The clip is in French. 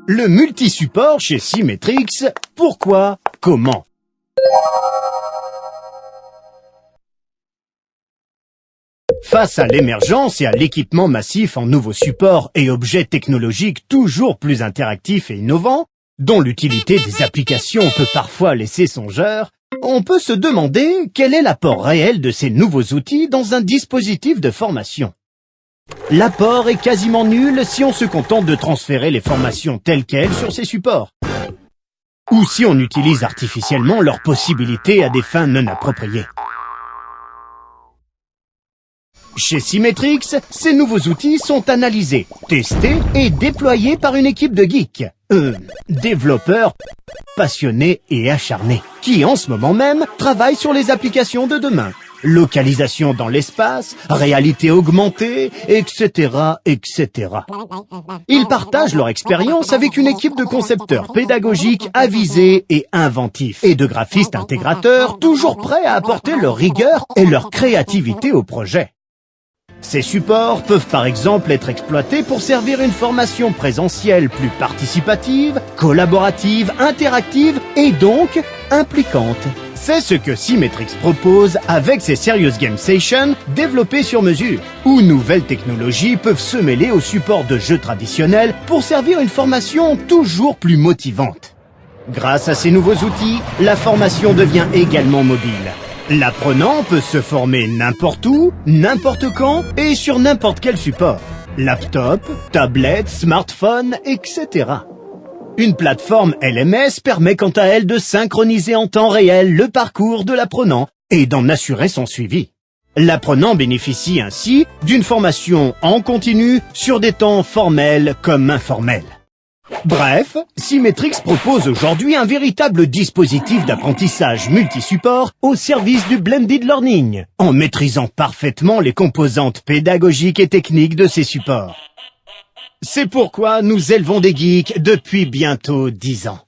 Le multi-support chez Symetrix, pourquoi, comment? Face à l'émergence et à l'équipement massif en nouveaux supports et objets technologiques toujours plus interactifs et innovants, dont l'utilité des applications peut parfois laisser songeur, on peut se demander quel est l'apport réel de ces nouveaux outils dans un dispositif de formation. L'apport est quasiment nul si on se contente de transférer les formations telles quelles sur ces supports, ou si on utilise artificiellement leurs possibilités à des fins non appropriées. Chez Symetrix, ces nouveaux outils sont analysés, testés et déployés par une équipe de geeks, développeurs passionnés et acharnés, qui en ce moment même travaillent sur les applications de demain. Localisation dans l'espace, réalité augmentée, etc., etc. Ils partagent leur expérience avec une équipe de concepteurs pédagogiques avisés et inventifs, et de graphistes intégrateurs toujours prêts à apporter leur rigueur et leur créativité au projet. Ces supports peuvent par exemple être exploités pour servir une formation présentielle plus participative, collaborative, interactive et donc impliquante. C'est ce que Symetrix propose avec ses Serious Game Sessions développées sur mesure, où nouvelles technologies peuvent se mêler aux supports de jeux traditionnels pour servir une formation toujours plus motivante. Grâce à ces nouveaux outils, la formation devient également mobile. L'apprenant peut se former n'importe où, n'importe quand et sur n'importe quel support. Laptop, tablette, smartphone, etc. Une plateforme LMS permet quant à elle de synchroniser en temps réel le parcours de l'apprenant et d'en assurer son suivi. L'apprenant bénéficie ainsi d'une formation en continu sur des temps formels comme informels. Bref, Symetrix propose aujourd'hui un véritable dispositif d'apprentissage multi-support au service du blended learning, en maîtrisant parfaitement les composantes pédagogiques et techniques de ces supports. C'est pourquoi nous élevons des geeks depuis bientôt 10 ans.